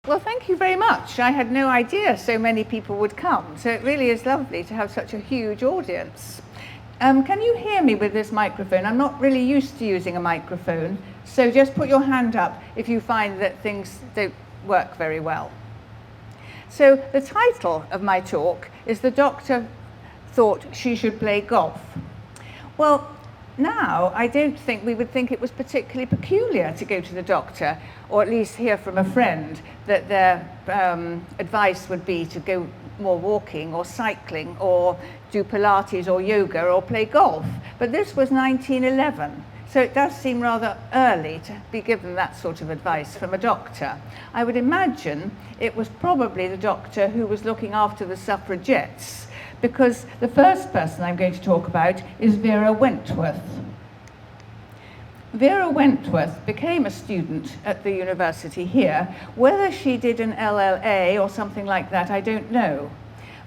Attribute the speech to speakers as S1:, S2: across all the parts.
S1: Well, thank you very much. I had no idea so many people would come, so it really is lovely to have such a huge audience. Can you hear me with this microphone? I'm not really used to using a microphone, so just put your hand up if you find that things don't work very well. So the title of my talk is "The Doctor Thought She Should Play Golf." Well, now I don't think we would think it was particularly peculiar to go to the doctor, or at least hear from a friend that their advice would be to go more walking or cycling or do Pilates or yoga or play golf. But this was 1911, so it does seem rather early to be given that sort of advice from a doctor. I would imagine it was probably the doctor who was looking after the suffragettes, because the first person I'm going to talk about is Vera Wentworth. Vera Wentworth became a student at the university here. Whether she did an LLA or something like that, I don't know.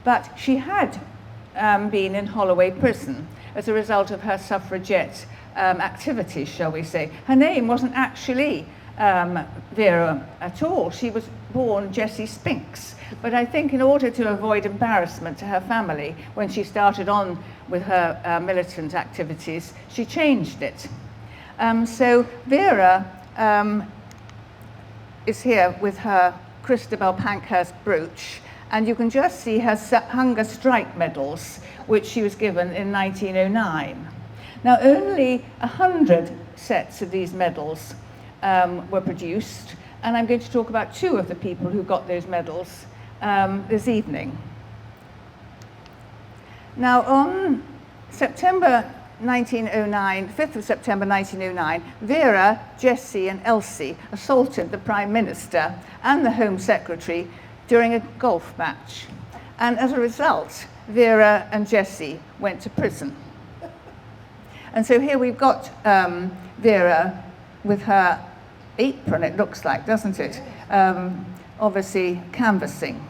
S1: But she had been in Holloway prison as a result of her suffragette activities, shall we say. Her name wasn't actually Vera at all. She was born Jessie Spinks. But I think in order to avoid embarrassment to her family when she started on with her militant activities, she changed it. So Vera is here with her Christabel Pankhurst brooch, and you can just see her hunger strike medals, which she was given in 1909. Now, only 100 sets of these medals were produced, and I'm going to talk about two of the people who got those medals this evening. Now, on September 1909, 5th of September 1909, Vera, Jessie and Elsie assaulted the Prime Minister and the Home Secretary during a golf match. And as a result, Vera and Jessie went to prison. And so here we've got Vera with her apron, it looks like, doesn't it? Obviously canvassing.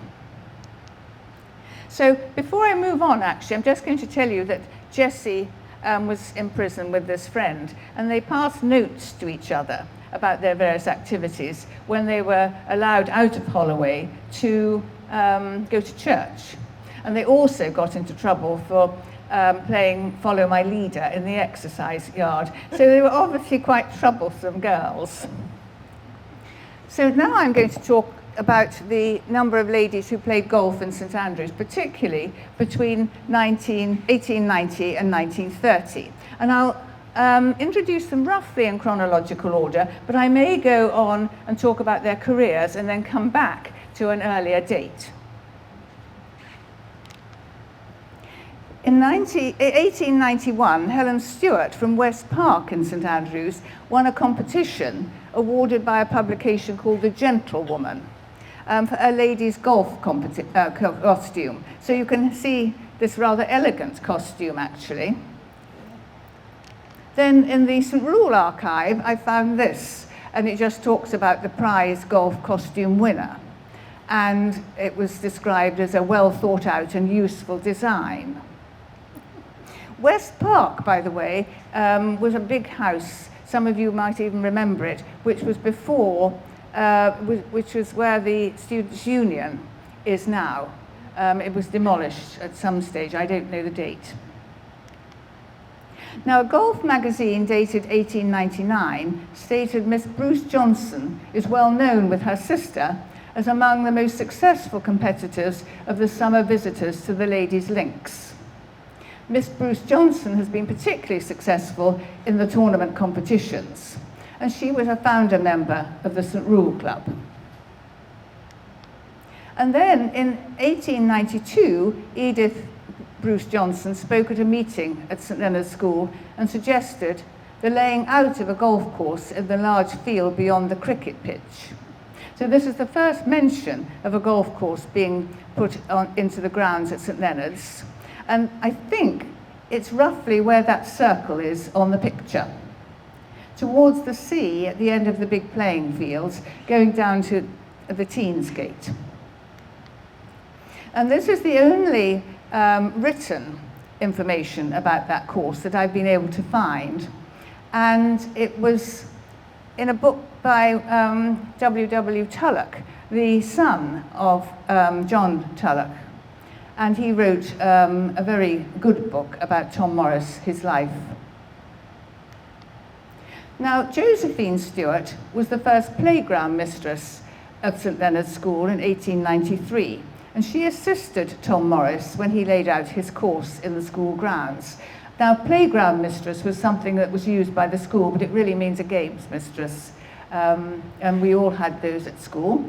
S1: So before I move on, actually, I'm just going to tell you that Jessie was in prison with this friend, and they passed notes to each other about their various activities when they were allowed out of Holloway to go to church. And they also got into trouble for playing Follow My Leader in the exercise yard. So they were obviously quite troublesome girls. So now I'm going to talk about the number of ladies who played golf in St Andrews, particularly between 1890 and 1930. And I'll introduce them roughly in chronological order, but I may go on and talk about their careers and then come back to an earlier date. In 1891, Helen Stewart from West Park in St Andrews won a competition awarded by a publication called The Gentlewoman for a ladies' golf costume. So you can see this rather elegant costume, actually. Then in the St Rule archive, I found this, and it just talks about the prize golf costume winner. And it was described as a well thought out and useful design. West Park, by the way, was a big house. Some of you might even remember it, which was before, which was where the Students' Union is now. It was demolished at some stage. I don't know the date. Now, a golf magazine dated 1899 stated Miss Bruce Johnson is well known with her sister as among the most successful competitors of the summer visitors to the ladies' links. Miss Bruce Johnson has been particularly successful in the tournament competitions, and she was a founder member of the St Rule Club. And then in 1892, Edith Bruce Johnson spoke at a meeting at St Leonards School and suggested the laying out of a golf course in the large field beyond the cricket pitch. So this is the first mention of a golf course being put into the grounds at St Leonards. And I think it's roughly where that circle is on the picture, towards the sea at the end of the big playing fields, going down to the Teens Gate. And this is the only written information about that course that I've been able to find. And it was in a book by W.W. Tulloch, the son of John Tulloch, and he wrote a very good book about Tom Morris, his life. Now, Josephine Stewart was the first playground mistress of St Leonards School in 1893, and she assisted Tom Morris when he laid out his course in the school grounds. Now, playground mistress was something that was used by the school, but it really means a games mistress, and we all had those at school.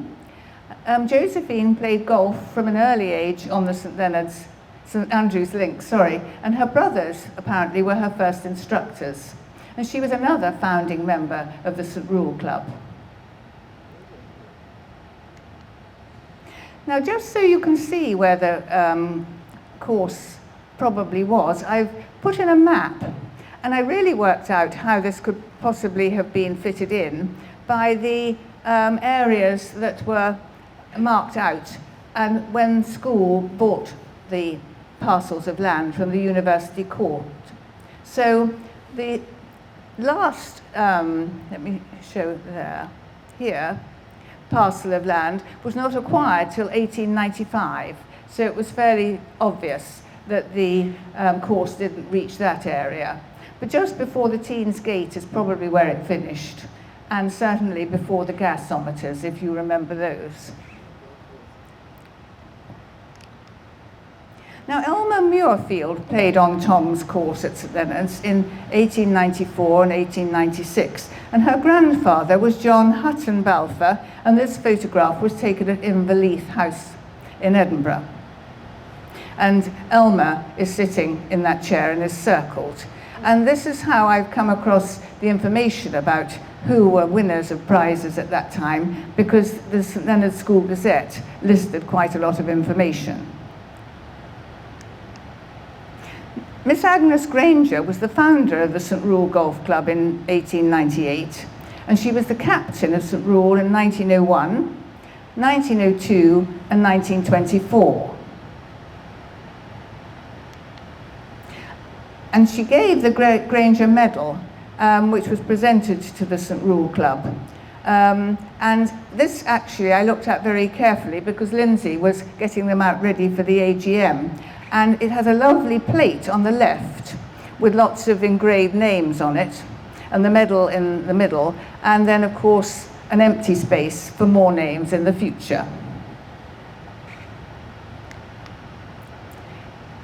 S1: Josephine played golf from an early age on the St Andrews links, and her brothers apparently were her first instructors. And she was another founding member of the St Rule Club. Now, just so you can see where the course probably was, I've put in a map, and I really worked out how this could possibly have been fitted in by the areas that were marked out, and when school bought the parcels of land from the university court. So the last, let me show there, here, parcel of land was not acquired till 1895, so it was fairly obvious that the course didn't reach that area. But just before the Teens Gate is probably where it finished, and certainly before the gasometers, if you remember those. Now, Elmer Muirfield played on Tom's course at St Leonards in 1894 and 1896, and her grandfather was John Hutton Balfour, and this photograph was taken at Inverleith House in Edinburgh. And Elmer is sitting in that chair and is circled. And this is how I've come across the information about who were winners of prizes at that time, because the St Leonards School Gazette listed quite a lot of information. Miss Agnes Granger was the founder of the St Rule Golf Club in 1898, and she was the captain of St Rule in 1901, 1902, and 1924. And she gave the Granger Medal, which was presented to the St Rule Club. And this actually I looked at very carefully because Lindsay was getting them out ready for the AGM. And it has a lovely plate on the left with lots of engraved names on it, and the medal in the middle, and then, of course, an empty space for more names in the future.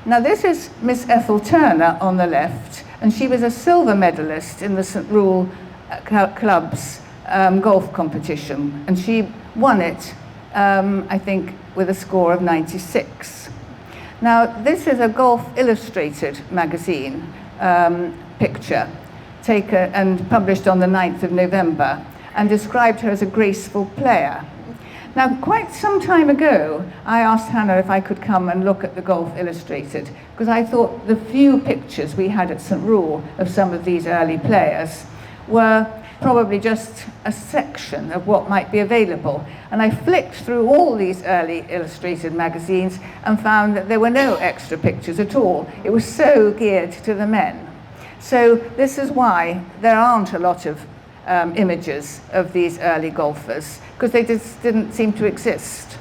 S1: Now, this is Miss Ethel Turner on the left, and she was a silver medalist in the St Rule Club's golf competition, and she won it, I think, with a score of 96. Now, this is a Golf Illustrated magazine picture taken and published on the 9th of November and described her as a graceful player. Now, quite some time ago, I asked Hannah if I could come and look at the Golf Illustrated, because I thought the few pictures we had at St Rule of some of these early players were probably just a section of what might be available. And I flicked through all these early illustrated magazines and found that there were no extra pictures at all. It was so geared to the men. So this is why there aren't a lot of images of these early golfers, because they just didn't seem to exist.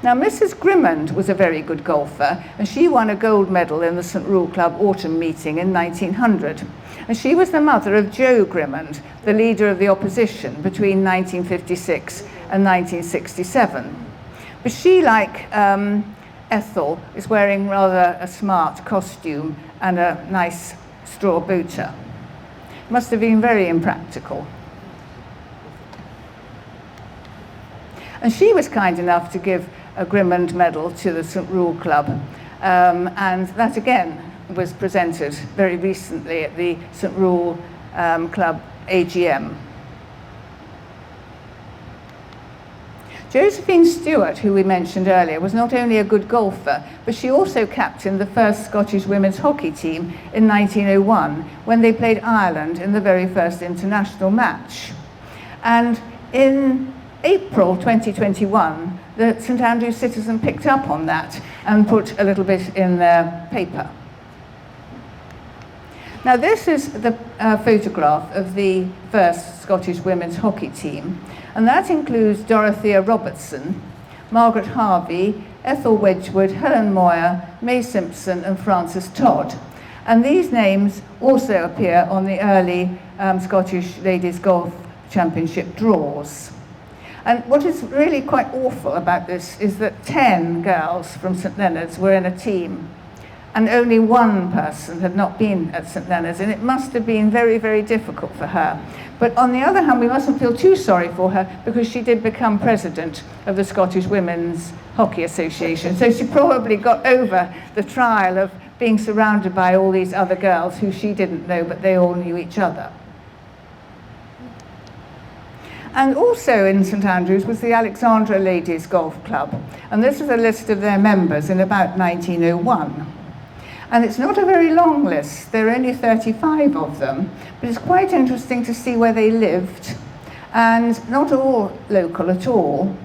S1: Now, Mrs. Grimmond was a very good golfer, and she won a gold medal in the St Rule Club autumn meeting in 1900. And she was the mother of Joe Grimmond, the leader of the opposition between 1956 and 1967. But she, like Ethel, is wearing rather a smart costume and a nice straw boater. Must have been very impractical. And she was kind enough to give a Grimmond medal to the St Rule Club, and that again was presented very recently at the St Rule Club AGM. Josephine Stewart, who we mentioned earlier, was not only a good golfer, but she also captained the first Scottish women's hockey team in 1901, when they played Ireland in the very first international match. And in April 2021, the St Andrews Citizen picked up on that and put a little bit in their paper. Now this is the photograph of the first Scottish women's hockey team, and that includes Dorothea Robertson, Margaret Harvey, Ethel Wedgwood, Helen Moyer, May Simpson and Frances Todd. And these names also appear on the early Scottish Ladies Golf Championship draws. And what is really quite awful about this is that 10 girls from St Leonards were in a team, and only one person had not been at St Leonards, and it must have been very, very difficult for her. But on the other hand, we mustn't feel too sorry for her, because she did become president of the Scottish Women's Hockey Association, so she probably got over the trial of being surrounded by all these other girls who she didn't know, but they all knew each other. And also in St Andrews was the Alexandra Ladies Golf Club, and this is a list of their members in about 1901. And it's not a very long list, there are only 35 of them, but it's quite interesting to see where they lived, and not all local at all.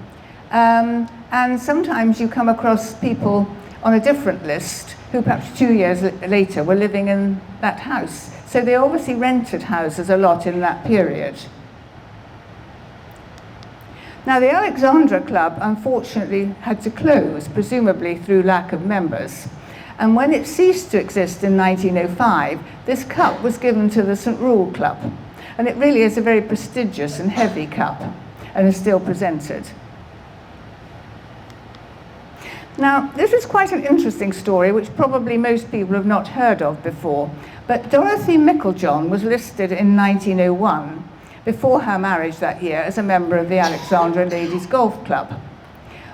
S1: And sometimes you come across people on a different list who perhaps 2 years later were living in that house. So they obviously rented houses a lot in that period. Now the Alexandra Club unfortunately had to close, presumably through lack of members. And when it ceased to exist in 1905, this cup was given to the St Rule Club. And it really is a very prestigious and heavy cup, and is still presented. Now, this is quite an interesting story, which probably most people have not heard of before. But Dorothy Micklejohn was listed in 1901, before her marriage that year, as a member of the Alexandra Ladies Golf Club.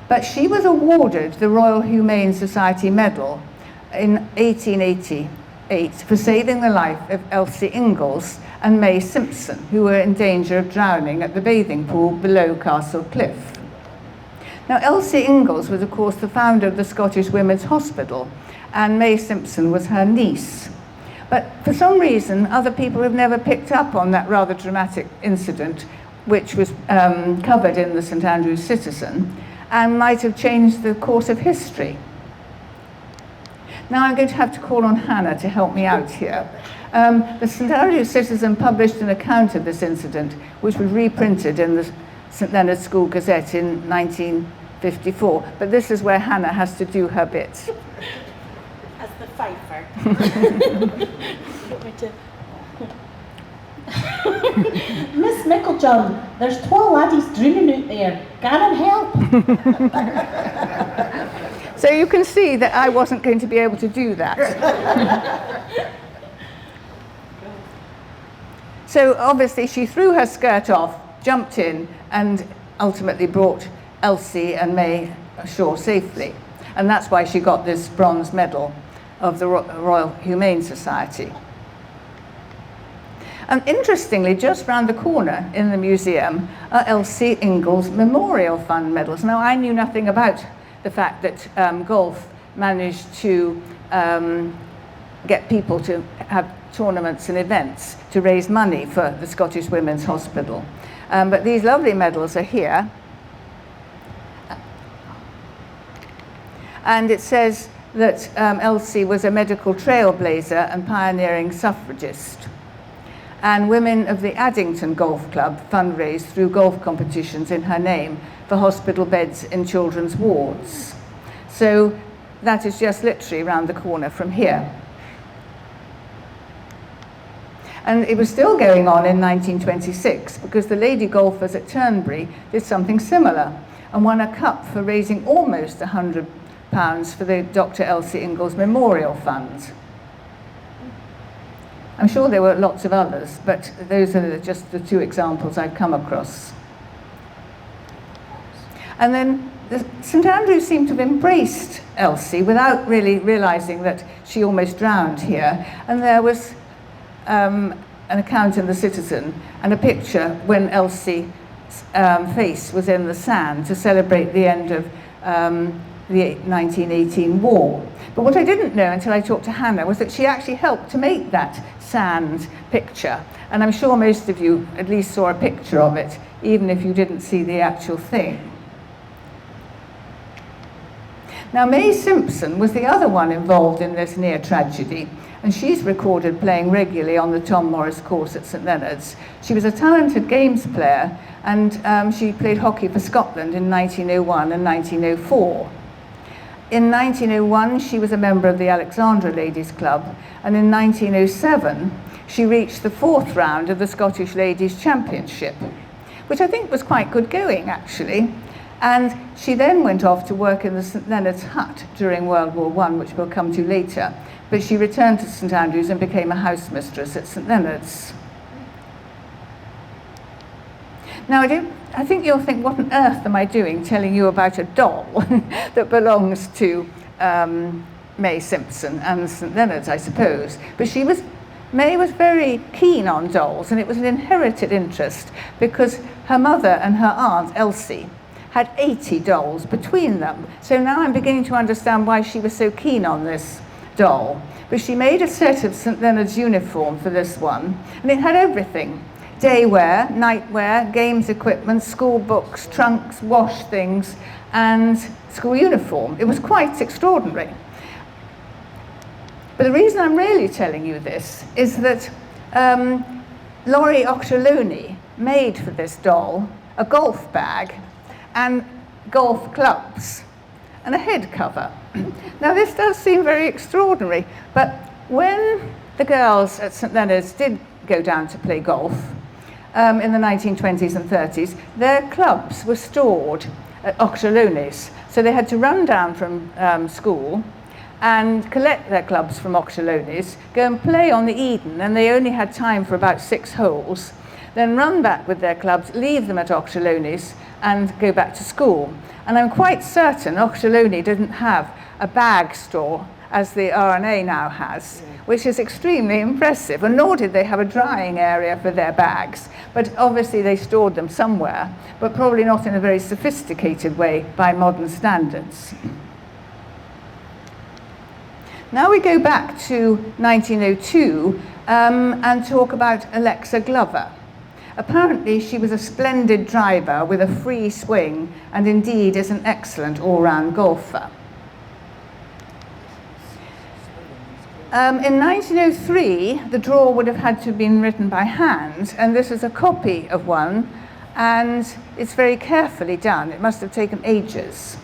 S1: But she was awarded the Royal Humane Society Medal in 1888 for saving the life of Elsie Ingalls and May Simpson, who were in danger of drowning at the bathing pool below Castle Cliff. Now, Elsie Ingalls was, of course, the founder of the Scottish Women's Hospital, and May Simpson was her niece. But for some reason, other people have never picked up on that rather dramatic incident, which was covered in the St Andrews Citizen, and might have changed the course of history. Now I'm going to have to call on Hannah to help me out here. The St Andrews Citizen published an account of this incident, which was reprinted in the St Leonards School Gazette in 1954, but this is where Hannah has to do her bit.
S2: As the fifer. You want me to? Miss Micklejohn, there's 12 laddies drowning out there. Can I help?
S1: So you can see that I wasn't going to be able to do that. So obviously she threw her skirt off, jumped in, and ultimately brought Elsie and May ashore safely. And that's why she got this bronze medal of the Royal Humane Society. And interestingly, just round the corner in the museum are Elsie Ingalls Memorial Fund medals. Now, I knew nothing about the fact that golf managed to get people to have tournaments and events to raise money for the Scottish Women's Hospital. But these lovely medals are here. And it says that Elsie was a medical trailblazer and pioneering suffragist. And women of the Addington Golf Club fundraised through golf competitions in her name for hospital beds in children's wards. So that is just literally around the corner from here. And it was still going on in 1926 because the lady golfers at Turnberry did something similar and won a cup for raising almost £100 for the Dr. Elsie Ingalls Memorial Fund. I'm sure there were lots of others, but those are just the two examples I've come across. And then St Andrews seemed to have embraced Elsie without really realising that she almost drowned here. And there was an account in the Citizen and a picture when Elsie's face was in the sand to celebrate the end of the 1918 war. But what I didn't know until I talked to Hannah was that she actually helped to make that sand picture. And I'm sure most of you at least saw a picture of it, even if you didn't see the actual thing. Now, May Simpson was the other one involved in this near tragedy, and she's recorded playing regularly on the Tom Morris course at St Leonards. She was a talented games player, and she played hockey for Scotland in 1901 and 1904. In 1901, she was a member of the Alexandra Ladies Club, and in 1907, she reached the 4th round of the Scottish Ladies Championship, which I think was quite good going, actually. And she then went off to work in the St Leonards Hut during World War I, which we'll come to later. But she returned to St Andrews and became a house mistress at St Leonards. Now, I think you'll think, what on earth am I doing telling you about a doll that belongs to May Simpson and St Leonards, I suppose. But May was very keen on dolls, and it was an inherited interest because her mother and her aunt, Elsie, had 80 dolls between them. So now I'm beginning to understand why she was so keen on this doll. But she made a set of St Leonard's uniform for this one, and it had everything. Day wear, night wear, games equipment, school books, trunks, wash things, and school uniform. It was quite extraordinary. But the reason I'm really telling you this is that Laurie Ochterlony made for this doll a golf bag and golf clubs and a head cover. Now, this does seem very extraordinary, but when the girls at St Leonards did go down to play golf in the 1920s and 30s, their clubs were stored at Ochterlony's. So they had to run down from school and collect their clubs from Ochterlony's, go and play on the Eden, and they only had time for about 6 holes, then run back with their clubs, leave them at Ochterlony's, and go back to school. And I'm quite certain Ochterlony didn't have a bag store as the RNA now has, which is extremely impressive, and nor did they have a drying area for their bags. But obviously they stored them somewhere, but probably not in a very sophisticated way by modern standards. Now we go back to 1902 and talk about Alexa Glover. Apparently she was a splendid driver with a free swing, and indeed is an excellent all-round golfer. In 1903, the draw would have had to have been written by hand, and this is a copy of one, and it's very carefully done. It must have taken ages.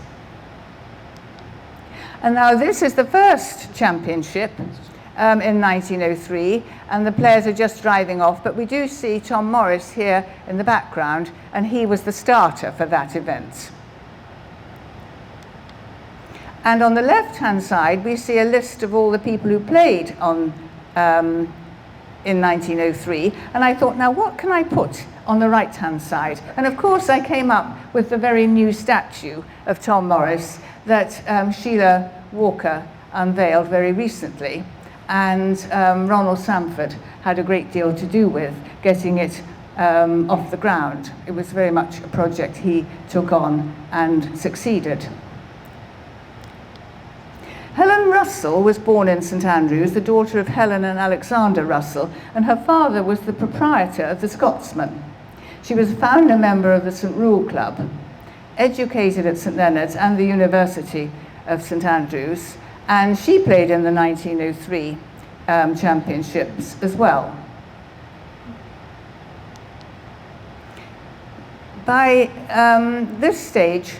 S1: And now this is the first championship in 1903, and the players are just driving off, but we do see Tom Morris here in the background, and he was the starter for that event. And on the left-hand side, we see a list of all the people who played on, in 1903, and I thought, now what can I put on the right-hand side? And of course I came up with the very new statue of Tom Morris that Sheila Walker unveiled very recently, and Ronald Samford had a great deal to do with getting it off the ground. It was very much a project he took on and succeeded. Helen Russell was born in St Andrews, the daughter of Helen and Alexander Russell, and her father was the proprietor of the Scotsman. She was a founder member of the St Rule Club, educated at St Leonards and the University of St Andrews, and she played in the 1903 championships as well. By this stage,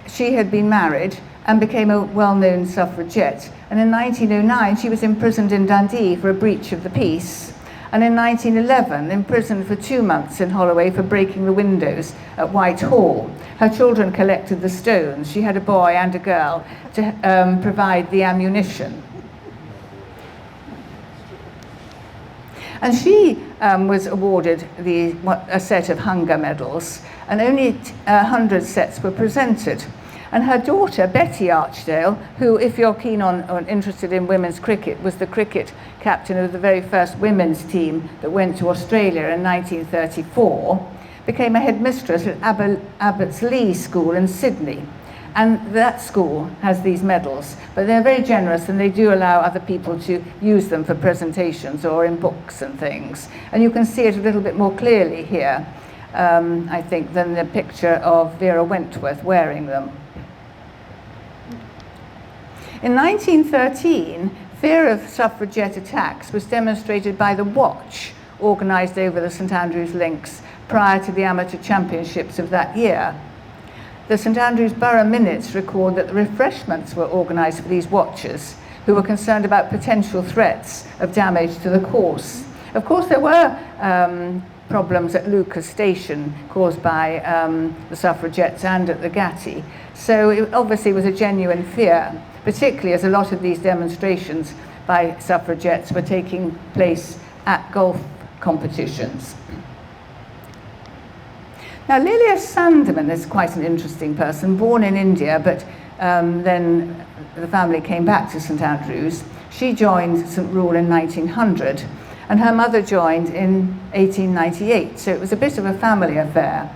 S1: she had been married and became a well-known suffragette. And in 1909, she was imprisoned in Dundee for a breach of the peace. And in 1911, imprisoned for 2 months in Holloway for breaking the windows at Whitehall. Her children collected the stones. She had a boy and a girl to provide the ammunition. And she was awarded a set of hunger medals, and only 100 sets were presented. And her daughter, Betty Archdale, who, if you're keen on or interested in women's cricket, was the cricket captain of the very first women's team that went to Australia in 1934, became a headmistress at Abbotsleigh School in Sydney. And that school has these medals, but they're very generous, and they do allow other people to use them for presentations or in books and things. And you can see it a little bit more clearly here, I think, than the picture of Vera Wentworth wearing them. In 1913, fear of suffragette attacks was demonstrated by the watch organised over the St Andrews links prior to the amateur championships of that year. The St Andrews Borough Minutes record that the refreshments were organised for these watchers who were concerned about potential threats of damage to the course. Of course, there were problems at Lucas Station caused by the suffragettes and at the Gatti. So it obviously was a genuine fear, particularly as a lot of these demonstrations by suffragettes were taking place at golf competitions. Now, Lilia Sandeman is quite an interesting person, born in India, but then the family came back to St Andrews. She joined St Rule in 1900, and her mother joined in 1898, so it was a bit of a family affair.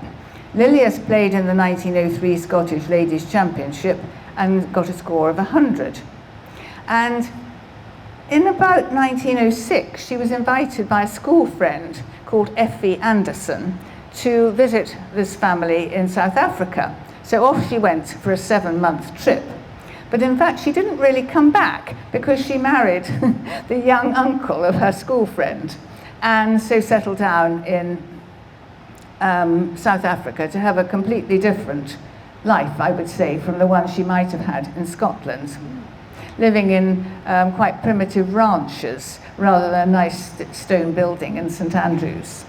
S1: Lilia's played in the 1903 Scottish Ladies' Championship and got a score of 100. And in about 1906, she was invited by a school friend called Effie Anderson to visit this family in South Africa. So off she went for a 7-month trip. But in fact, she didn't really come back because she married the young uncle of her school friend, and so settled down in South Africa to have a completely different life, I would say, from the one she might have had in Scotland, living in quite primitive ranches rather than a nice stone building in St Andrews.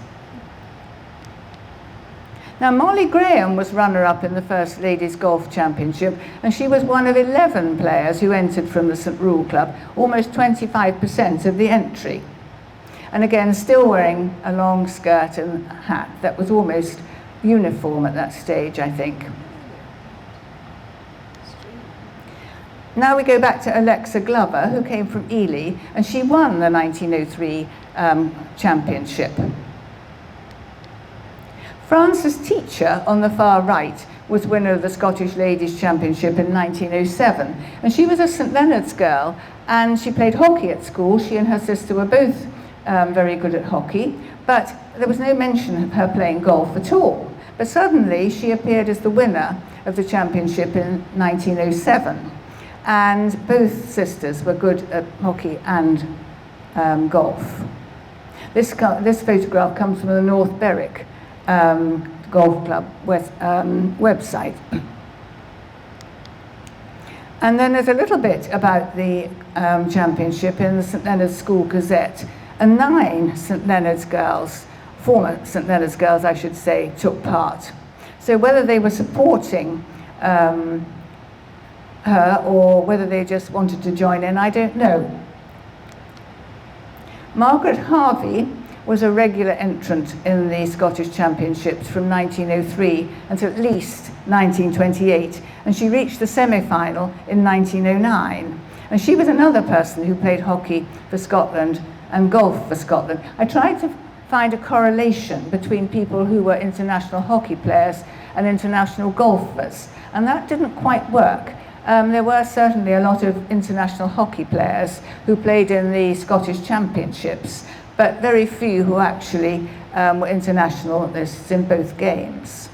S1: Now, Molly Graham was runner-up in the first Ladies Golf Championship, and she was one of 11 players who entered from the St Rule Club, almost 25% of the entry. And again, still wearing a long skirt and hat that was almost uniform at that stage, I think. Now we go back to Alexa Glover, who came from Ely, and she won the 1903 championship. Frances Teacher, on the far right, was winner of the Scottish Ladies' Championship in 1907. And she was a St Leonards girl, and she played hockey at school. She and her sister were both very good at hockey, but there was no mention of her playing golf at all. But suddenly, she appeared as the winner of the championship in 1907. And both sisters were good at hockey and golf. This photograph comes from the North Berwick Golf Club website. And then there's a little bit about the championship in the St Leonards School Gazette, and 9 St Leonards girls, former St Leonards girls I should say, took part. So whether they were supporting her or whether they just wanted to join in, I don't know. Margaret Harvey was a regular entrant in the Scottish Championships from 1903 until at least 1928, and she reached the semi-final in 1909. And she was another person who played hockey for Scotland and golf for Scotland. I tried to find a correlation between people who were international hockey players and international golfers, and that didn't quite work. There were certainly a lot of international hockey players who played in the Scottish Championships, but very few who actually were internationalists in both games.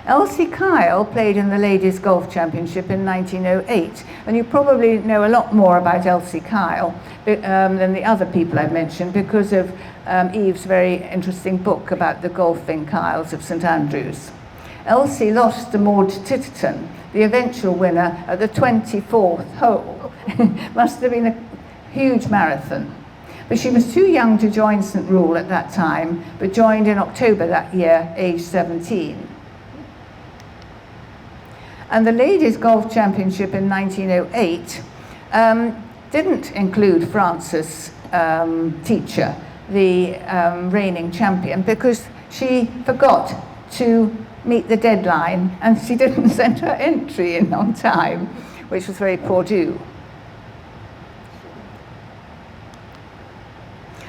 S1: Elsie Kyle played in the Ladies Golf Championship in 1908, and you probably know a lot more about Elsie Kyle than the other people I've mentioned because of Eve's very interesting book about the golfing Kyles of St Andrews. Elsie lost to Maud Titterton, the eventual winner, at the 24th hole. Must have been a huge marathon. But she was too young to join St Rule at that time, but joined in October that year, aged 17. And the Ladies Golf Championship in 1908 didn't include Frances Teacher, the reigning champion, because she forgot to meet the deadline and she didn't send her entry in on time, which was very poor do.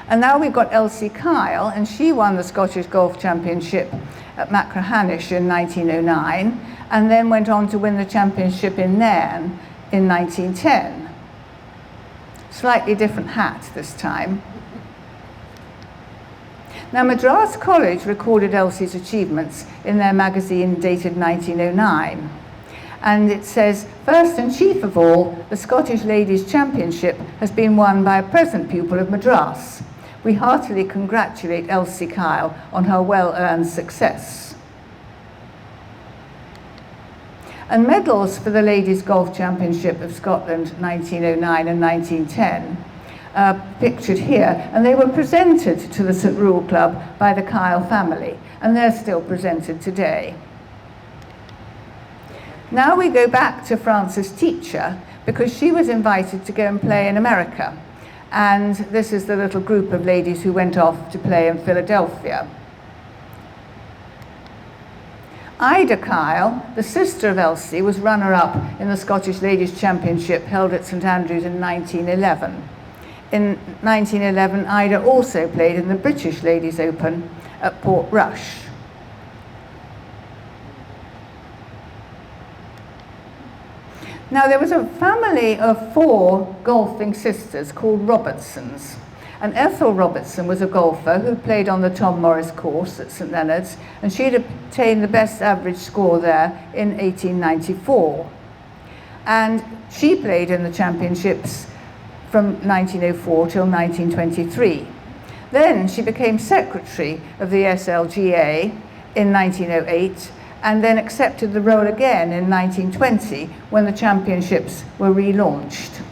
S1: And now we've got Elsie Kyle, and she won the Scottish Golf Championship at Machrihanish in 1909, and then went on to win the championship in Nairn in 1910. Slightly different hat this time. Now, Madras College recorded Elsie's achievements in their magazine dated 1909. And it says, first and chief of all, the Scottish Ladies' Championship has been won by a present pupil of Madras. We heartily congratulate Elsie Kyle on her well-earned success. And medals for the Ladies' Golf Championship of Scotland 1909 and 1910 are pictured here, and they were presented to the St Rule Club by the Kyle family, and they're still presented today. Now we go back to Frances Teacher, because she was invited to go and play in America. And this is the little group of ladies who went off to play in Philadelphia. Ida Kyle, the sister of Elsie, was runner-up in the Scottish Ladies' Championship held at St Andrews in 1911. In 1911, Ida also played in the British Ladies' Open at Portrush. Now, there was a family of 4 golfing sisters called Robertsons. And Ethel Robertson was a golfer who played on the Tom Morris course at St Leonards, and she'd obtained the best average score there in 1894. And she played in the championships from 1904 till 1923. Then she became secretary of the SLGA in 1908, and then accepted the role again in 1920 when the championships were relaunched.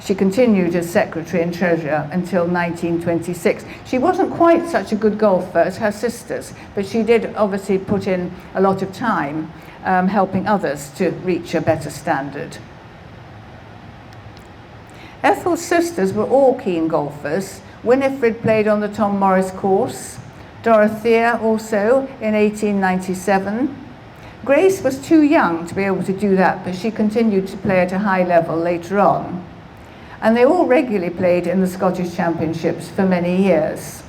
S1: She continued as secretary and treasurer until 1926. She wasn't quite such a good golfer as her sisters, but she did obviously put in a lot of time helping others to reach a better standard. Ethel's sisters were all keen golfers. Winifred played on the Tom Morris course, Dorothea also in 1897. Grace was too young to be able to do that, but she continued to play at a high level later on. And they all regularly played in the Scottish Championships for many years.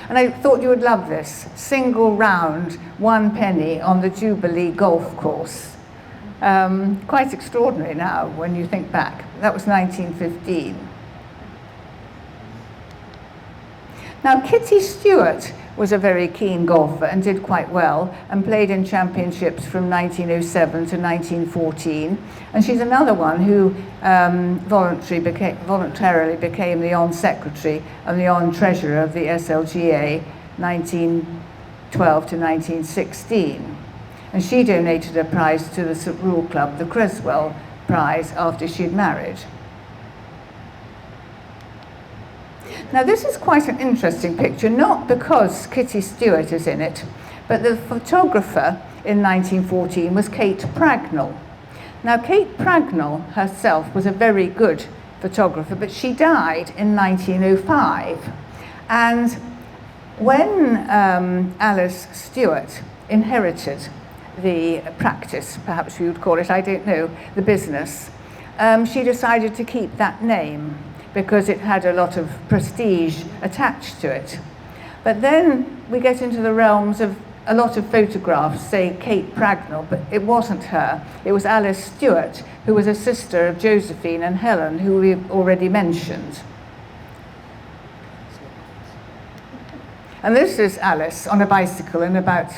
S1: And I thought you would love this. Single round, 1 penny on the Jubilee golf course. Quite extraordinary now when you think back. That was 1915. Now, Kitty Stewart was a very keen golfer and did quite well and played in championships from 1907 to 1914. And she's another one who voluntarily became the on secretary and the on treasurer of the SLGA 1912 to 1916. And she donated a prize to the St Rule Club, the Creswell Prize, after she'd married. Now, this is quite an interesting picture, not because Kitty Stewart is in it, but the photographer in 1914 was Kate Pragnell. Now, Kate Pragnell herself was a very good photographer, but she died in 1905. And when Alice Stewart inherited the practice, perhaps we would call it, I don't know, the business, she decided to keep that name, because it had a lot of prestige attached to it. But then we get into the realms of a lot of photographs say Kate Pragnell, but it wasn't her. It was Alice Stewart, who was a sister of Josephine and Helen, who we've already mentioned. And this is Alice on a bicycle in about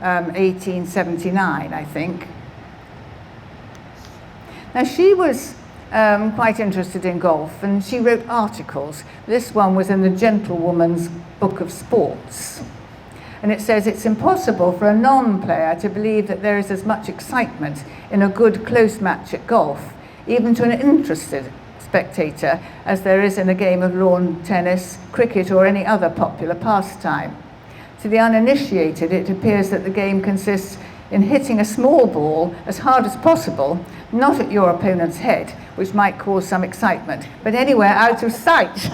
S1: 1879, I think. Now, she was quite interested in golf, and she wrote articles. This one was in the Gentlewoman's Book of Sports. And it says, it's impossible for a non-player to believe that there is as much excitement in a good close match at golf, even to an interested spectator, as there is in a game of lawn tennis, cricket, or any other popular pastime. To the uninitiated, it appears that the game consists in hitting a small ball as hard as possible, not at your opponent's head, which might cause some excitement, but anywhere out of sight.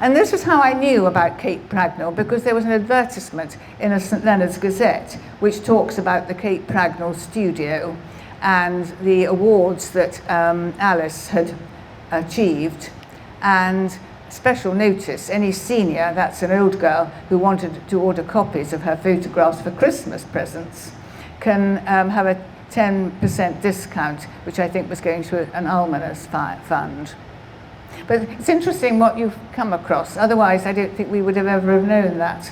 S1: And this is how I knew about Kate Pragnell, because there was an advertisement in a St Leonards Gazette which talks about the Kate Pragnell studio and the awards that Alice had achieved. And special notice, any senior, that's an old girl, who wanted to order copies of her photographs for Christmas presents, can have a 10% discount, which I think was going to an almoners fund. But it's interesting what you've come across. Otherwise, I don't think we would have ever have known that.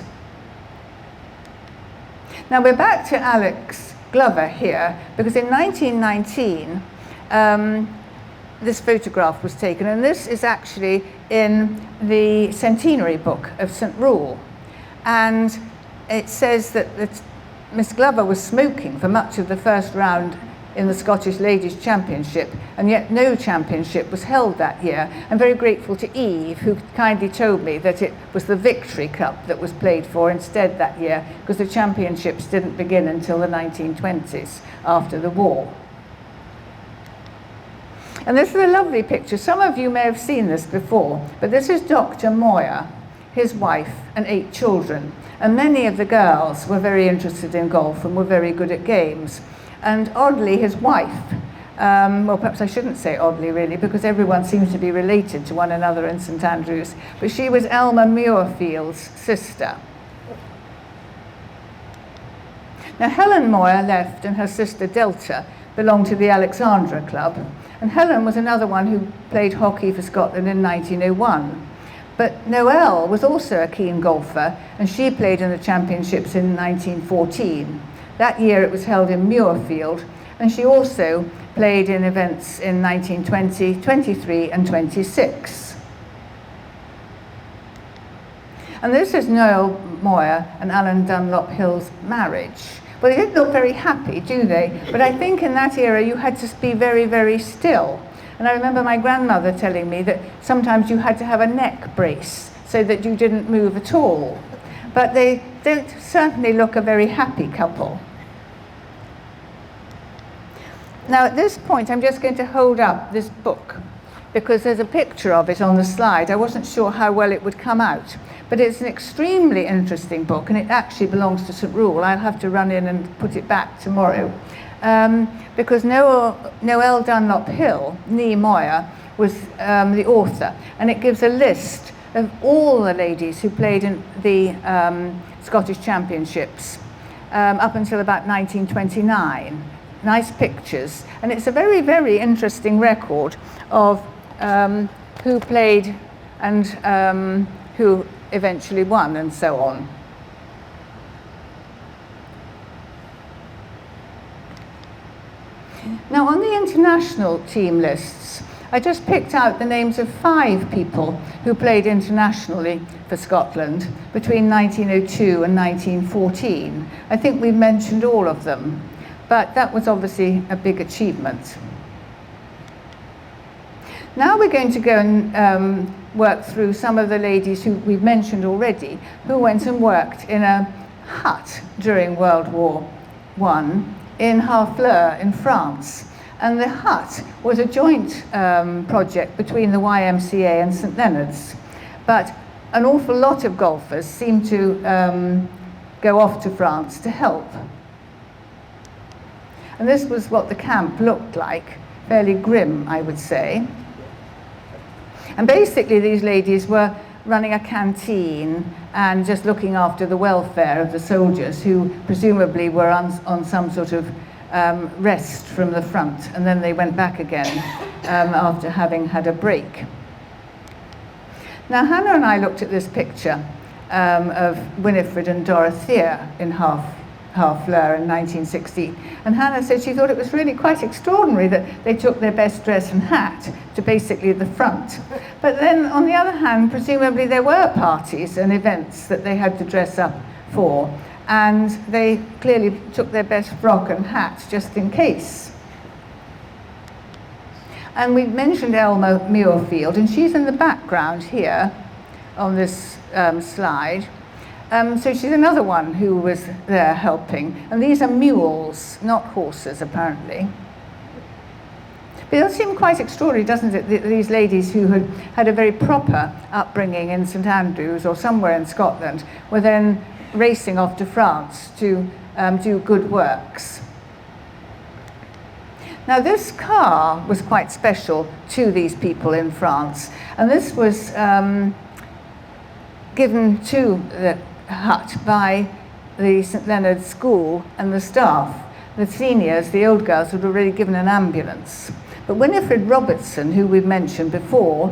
S1: Now we're back to Alex Glover here, because in 1919, this photograph was taken, and this is actually in the centenary book of St Rule. And it says that Miss Glover was smoking for much of the first round in the Scottish Ladies' Championship, and yet no championship was held that year. I'm very grateful to Eve, who kindly told me that it was the Victory Cup that was played for instead that year, because the championships didn't begin until the 1920s, after the war. And this is a lovely picture. Some of you may have seen this before, but this is Dr. Moyer, his wife, and 8 children. And many of the girls were very interested in golf and were very good at games. And oddly, his wife, well, perhaps I shouldn't say oddly really, because everyone seems to be related to one another in St Andrews, but she was Elmer Muirfield's sister. Now, Helen Moyer left, and her sister Delta belonged to the Alexandra Club. And Helen was another one who played hockey for Scotland in 1901. But Noelle was also a keen golfer, and she played in the championships in 1914. That year it was held in Muirfield, and she also played in events in 1920, 23 and 26. And this is Noel Moyer and Alan Dunlop Hill's marriage. Well, they didn't look very happy, do they? But I think in that era you had to be very, very still. And I remember my grandmother telling me that sometimes you had to have a neck brace so that you didn't move at all. But they don't certainly look a very happy couple. Now at this point I'm just going to hold up this book, because there's a picture of it on the slide. I wasn't sure how well it would come out, but it's an extremely interesting book, and it actually belongs to St Rule. I'll have to run in and put it back tomorrow. Because Noelle Dunlop Hill, née Moyer, was the author, and it gives a list of all the ladies who played in the Scottish Championships up until about 1929. Nice pictures, and it's a very, very interesting record of who played and who eventually won and so on. Now on the international team lists, I just picked out the names of 5 people who played internationally for Scotland between 1902 and 1914. I think we've mentioned all of them, but that was obviously a big achievement. Now we're going to go and work through some of the ladies who we've mentioned already, who went and worked in a hut during World War I in Harfleur in France. And the hut was a joint project between the YMCA and St Leonards. But an awful lot of golfers seemed to go off to France to help. And this was what the camp looked like, fairly grim, I would say. And basically these ladies were running a canteen and just looking after the welfare of the soldiers, who presumably were on some sort of rest from the front, and then they went back again after having had a break. Now Hannah and I looked at this picture of Winifred and Dorothea in Harfleur in 1916, and Hannah said she thought it was really quite extraordinary that they took their best dress and hat to basically the front. But then on the other hand, presumably there were parties and events that they had to dress up for, and they clearly took their best frock and hat just in case. And we mentioned Elma Muirfield, and she's in the background here on this slide. So she's another one who was there helping. And these are mules, not horses, apparently. But it does seem quite extraordinary, doesn't it, that these ladies who had a very proper upbringing in St Andrews or somewhere in Scotland were then racing off to France to do good works. Now this car was quite special to these people in France, and this was given to the hut by the St Leonards School and the staff. The seniors, the old girls, had already given an ambulance. But Winifred Robertson, who we've mentioned before,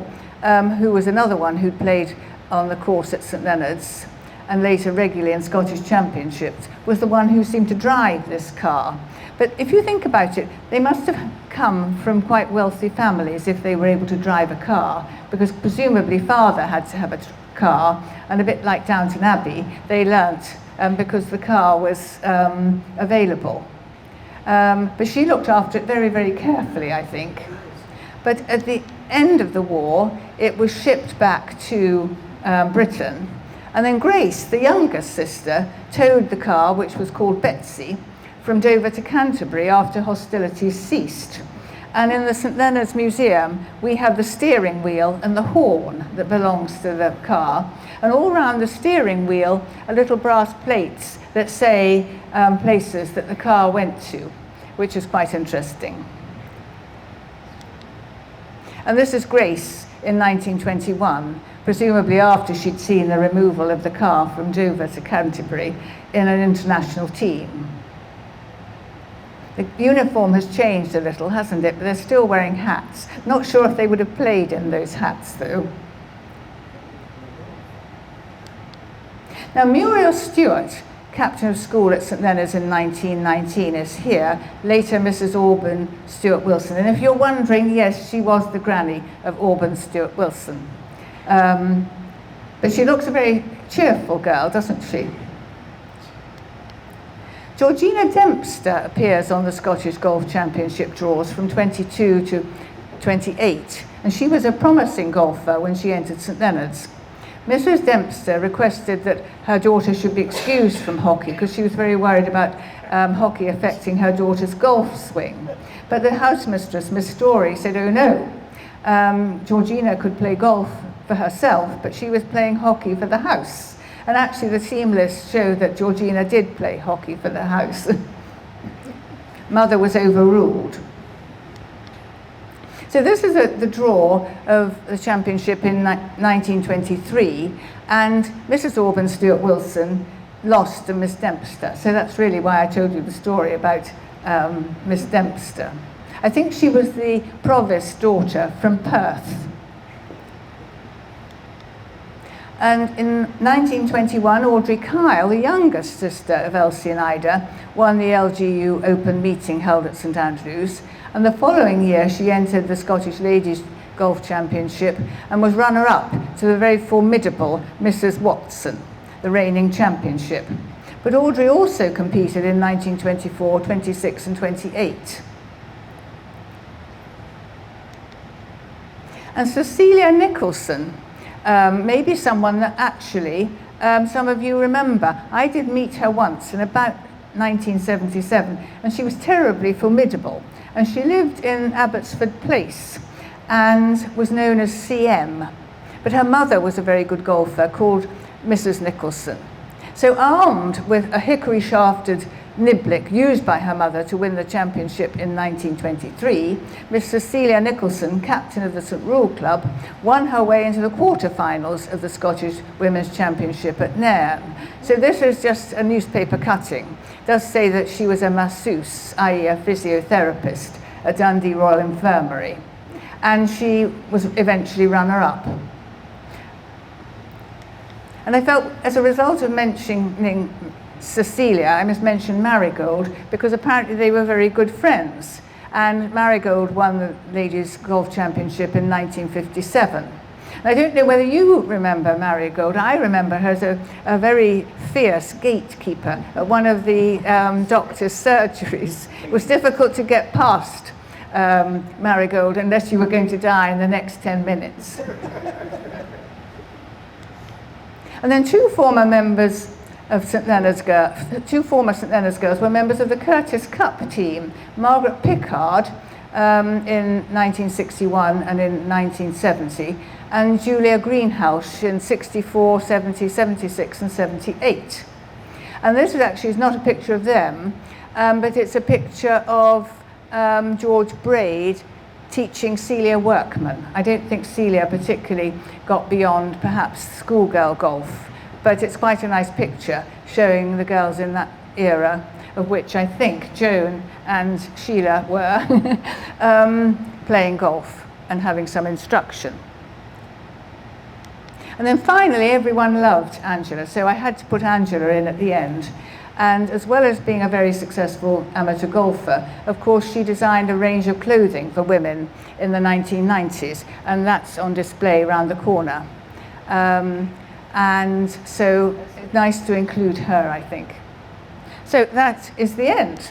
S1: who was another one who played on the course at St Leonards, and later regularly in Scottish Championships, was the one who seemed to drive this car. But if you think about it, they must have come from quite wealthy families if they were able to drive a car, because presumably father had to have a car, and a bit like Downton Abbey, they learnt because the car was available. But she looked after it very, very carefully, I think. But at the end of the war, it was shipped back to Britain. And then Grace, the youngest sister, towed the car, which was called Betsy, from Dover to Canterbury after hostilities ceased. And in the St Leonards Museum, we have the steering wheel and the horn that belongs to the car. And all around the steering wheel are little brass plates that say places that the car went to, which is quite interesting. And this is Grace in 1921, presumably after she'd seen the removal of the car from Dover to Canterbury in an international team. The uniform has changed a little, hasn't it? But they're still wearing hats. Not sure if they would have played in those hats, though. Now, Muriel Stewart, captain of school at St Leonards in 1919, is here, later Mrs. Auburn Stewart Wilson. And if you're wondering, yes, she was the granny of Auburn Stewart Wilson. But she looks a very cheerful girl, doesn't she? Georgina Dempster appears on the Scottish Golf Championship draws from 22 to 28, and she was a promising golfer when she entered St Leonards. Mrs. Dempster requested that her daughter should be excused from hockey because she was very worried about hockey affecting her daughter's golf swing. But the housemistress, Miss Story, said, oh no, Georgina could play golf for herself, but she was playing hockey for the house. And actually the team lists show that Georgina did play hockey for the house. Mother was overruled. So this is the draw of the championship in 1923, and Mrs. Auburn Stewart Wilson lost to Miss Dempster. So that's really why I told you the story about Miss Dempster. I think she was the Provost daughter from Perth. And in 1921, Audrey Kyle, the youngest sister of Elsie and Ida, won the LGU Open meeting held at St Andrews. And the following year, she entered the Scottish Ladies Golf Championship and was runner-up to the very formidable Mrs. Watson, the reigning championship. But Audrey also competed in 1924, 26 and 28. And Cecilia Nicholson, maybe someone that actually some of you remember. I did meet her once in about 1977, and she was terribly formidable. And she lived in Abbotsford Place and was known as CM. But her mother was a very good golfer called Mrs. Nicholson. So armed with a hickory-shafted niblick used by her mother to win the championship in 1923, Miss Cecilia Nicholson, captain of the St Rule Club, won her way into the quarter-finals of the Scottish Women's Championship at Nairn. So this is just a newspaper cutting. It does say that she was a masseuse, i.e. a physiotherapist, at Dundee Royal Infirmary. And she was eventually runner-up. And I felt, as a result of mentioning Cecilia, I must mention Marigold, because apparently they were very good friends. And Marigold won the Ladies Golf Championship in 1957. And I don't know whether you remember Marigold. I remember her as a very fierce gatekeeper at one of the doctor's surgeries. It was difficult to get past Marigold unless you were going to die in the next 10 minutes. And then two former St Leonards girls were members of the Curtis Cup team, Margaret Pickard in 1961 and in 1970, and Julia Greenhouse in 64, 70, 76 and 78. And this is not a picture of them, but it's a picture of George Braid teaching Celia Workman. I don't think Celia particularly got beyond perhaps schoolgirl golf, but it's quite a nice picture showing the girls in that era, of which I think Joan and Sheila were playing golf and having some instruction. And then finally, everyone loved Angela, so I had to put Angela in at the end. And as well as being a very successful amateur golfer, of course, she designed a range of clothing for women in the 1990s, and that's on display around the corner. And so it's nice to include her, I think. So that is the end.